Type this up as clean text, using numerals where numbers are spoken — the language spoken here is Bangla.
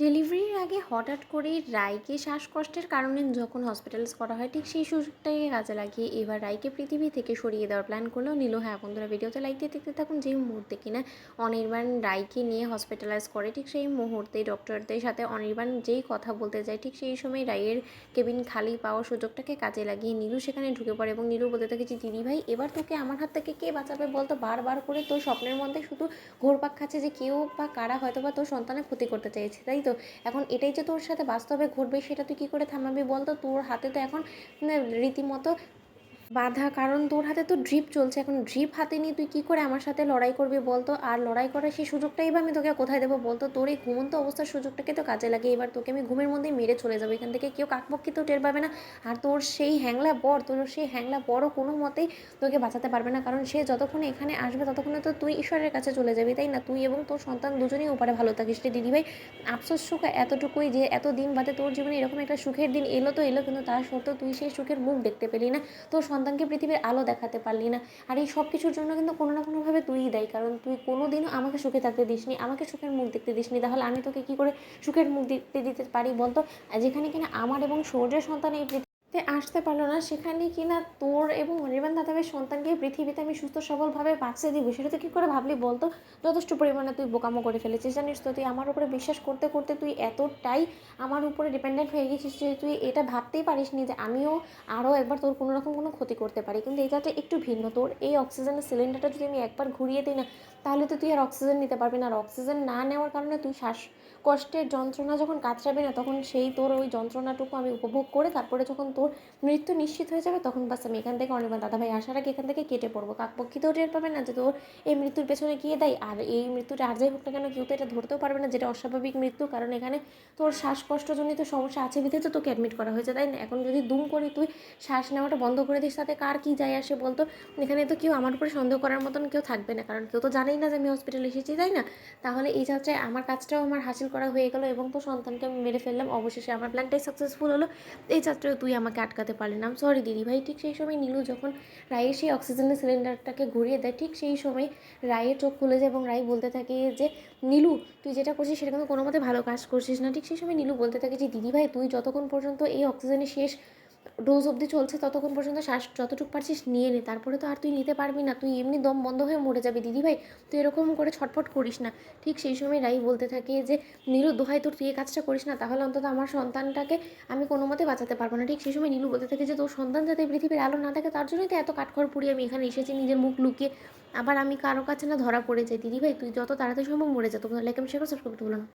ডেলিভারির আগে হঠাৎ করেই রাইকে শ্বাসকষ্টের কারণে যখন হসপিটালাইজ করা হয়, ঠিক সেই সুযোগটাকে কাজে লাগিয়ে এবার রাইকে পৃথিবী থেকে সরিয়ে দেওয়ার প্ল্যান করলেও নিল। হ্যাঁ বন্ধুরা, ভিডিওতে লাইক দিয়ে দেখতে থাকুন। যেই মুহূর্তে কিনা অনির্বাণ রাইকে নিয়ে হসপিটালাইজ করে, ঠিক সেই মুহূর্তেই ডক্টরদের সাথে অনির্বাণ যেই কথা বলতে যায়, ঠিক সেই সময় রাইয়ের কেবিন খালি পাওয়ার সুযোগটাকে কাজে লাগিয়ে নীলু সেখানে ঢুকে পড়ে এবং নীলু বলতে থাকে যে দিদি ভাই, এবার তোকে আমার হাত থেকে কে বাঁচাবে বলতো? বারবার করে তোর স্বপ্নের মধ্যে শুধু ঘুরপাক খাচ্ছে যে কেউ বা কারা হয়তো বা তোর সন্তানের ক্ষতি করতে চাইছে, তাই তো? এখন এটাই যে তোর সাথে বাস্তবে ঘটবে, সেটা তুই কী করে থামাবি বলতো? তোর হাতে তো এখন রীতিমতো বাধা, কারণ তোর হাতে তো ড্রিপ চলছে। এখন ড্রিপ হাতে নিয়ে তুই কী করে আমার সাথে লড়াই করবি বলতো? আর লড়াই করার সেই সুযোগটাই বা আমি তোকে কোথায় দেবো বলতো? তোর এই ঘুমন্ত অবস্থার সুযোগটাকে তো কাজে লাগে। এবার তোকে আমি ঘুমের মধ্যেই মেরে চলে যাবো এখান থেকে, কেউ কাকপক্ষিতেও টের পাবে না। আর তোর সেই হ্যাংলা বড় কোনো মতেই তোকে বাঁচাতে পারবে না, কারণ সে যতক্ষণে এখানে আসবে ততক্ষণে তো তুই ঈশ্বরের কাছে চলে যাবি, তাই না? তুই এবং তোর সন্তান দুজনেই ওপারে ভালো থাকিস রে দিদিভাই। আফসোস সুখ এতটুকুই যে এত দিন বাদে তোর জীবনে এরকম একটা সুখের দিন এলো তো এলো, কিন্তু তার সত্ত্বেও তুই সেই সুখের মুখ দেখতে পেলি না, তোর সন্তানকে পৃথিবীর আলো দেখাতে পারলি না। আর এই সব কিছুর জন্য কিন্তু কোনো না কোনোভাবে তুইই দায়ী, কারণ তুই কোনো দিনও আমাকে সুখে থাকতে দিসনি, আমাকে সুখের মুখ দেখতে দিসনি। তাহলে আমি তোকে কী করে সুখের মুখ দেখতে দিতে পারি বলতো? যেখানে কিনা আমার এবং সৌর্যের সন্তান এই আসতে পারলো না, সেখানে কিনা তোর এবং অনির্বাণ দাদাভাইয়ের সন্তানকে পৃথিবীতে আমি সুস্থ সবলভাবে বাঁচতে দিব, সেটা তুই কী করে ভাবলি বলতো? যথেষ্ট পরিমাণে তুই বোকামো করে ফেলেছিস, জানিস তো? তুই আমার উপরে বিশ্বাস করতে করতে তুই এতটাই আমার উপরে ডিপেন্ডেন্ট হয়ে গেছিস যে তুই এটা ভাবতেই পারিস নি যে আমিও আরও একবার তোর কোনো রকম কোনো ক্ষতি করতে পারি। কিন্তু এই কাজটা একটু ভিন্ন। তোর এই অক্সিজেনের সিলিন্ডারটা যদি আমি একবার ঘুরিয়ে দিই না, তাহলে তো তুই আর অক্সিজেন নিতে পারবি না। আর অক্সিজেন না নেওয়ার কারণে তুই শ্বাসকষ্টের যন্ত্রণা যখন কাতরাবি না, তখন সেই তোর ওই যন্ত্রণাটুকু আমি উপভোগ করে তারপরে যখন তোর মৃত্যু নিশ্চিত হয়ে যাবে, তখন বাস আমি এখান থেকে অনির্বাণ দাদাভাই আসার আগে এখান থেকে কেটে পড়বো। কাকপক্ষিতেও টের পাবে না যে তোর এই মৃত্যুর পেছনে গিয়ে দেয়। আর এই মৃত্যুটা আর যাই হোক না কেন, কেউ তো এটা ধরতেও পারবে না যেটা অস্বাভাবিক মৃত্যু, কারণ এখানে তোর শ্বাসকষ্টজনিত সমস্যা আছে বিধে তো তোকে অ্যাডমিট করা হয়েছে, তাই না? এখন যদি দুম করে তুই শ্বাস নেওয়াটা বন্ধ করে দিস, তাতে কার কী যায় আসে বলতো? এখানে তো কেউ আমার উপরে সন্দেহ করার মতন কেউ থাকবে না, কারণ কেউ তো জানেই না যে আমি হসপিটালে এসেছি, তাই না? তাহলে এই যাত্রায় আমার কাজটাও আমার হাসিল করা হয়ে গেল এবং তো সন্তানকে আমি মেরে ফেললাম। অবশেষে আমার প্ল্যানটাই সাকসেসফুল হলো। এই যাত্রায় তুই আমাকে আটকাতে পারলি না। সরি দিদিভাই। ঠিক সেই সময় নীলু যখন রায়ের সেই অক্সিজেনের সিলিন্ডারটাকে ঘুরিয়ে দেয়, ঠিক সেই সময় রায়ের চোখ খুলে যায় এবং রায় বলতে থাকে যে নীলু, তুই যেটা করছিস সেটা কিন্তু কোনো মতে ভালো কাজ করছিস না। ঠিক সেই সময় নীলু বলতে থাকে যে দিদিভাই, তুই যতক্ষণ পর্যন্ত এই অক্সিজেনের শেষ ডোজ অবধি চলছে ততক্ষণ পর্যন্ত শ্বাস যতটুকু পারছিস নিয়ে নে, তারপরে তো আর তুই নিতে পারবি না, তুই এমনি দম বন্ধ হয়ে মরে যাবি দিদিভাই, তুই এরকম করে ছটফট করিস না। ঠিক সেই সময় রাই বলতে থাকে যে নীলু, দোহাই তোর, তুই এই কাজটা করিস না, তাহলে অন্তত আমার সন্তানটাকে আমি কোনো মতে বাঁচাতে পারবো না। ঠিক সেই সময় নীলু বলতে থাকে যে তোর সন্তান যাতে পৃথিবীর আলো না থাকে তার জন্যই তো এত কাঠখড় পুড়িয়ে আমি এখানে এসেছি নিজের মুখ লুকিয়ে, আবার আমি কারো কাছে না ধরা পড়ে যাই। দিদিভাই তুই যত তাড়াতাড়ি সম্ভব মরে যা। তোমরা লাইক এবং শেয়ার সাবস্ক্রাইব করতে ভুলো না।